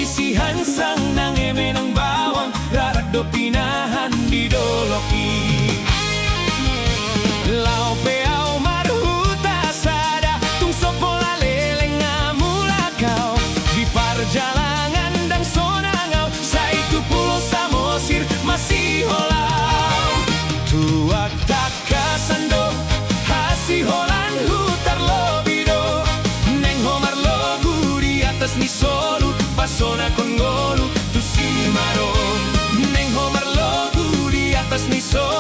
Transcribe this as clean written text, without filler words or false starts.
sisihan sang nang eme nang bawang rarak do pinahan di doloki. Lau peau marhuta sada tung sopola leleng ngamulakau di parjalangan dang sonangau saitu pulau Samosir masih holau tuak tak kasando hasi holan hutar lobido neng homar logu di atas ni solu pasona con golu tu si marom neng homar logu di atas ni solu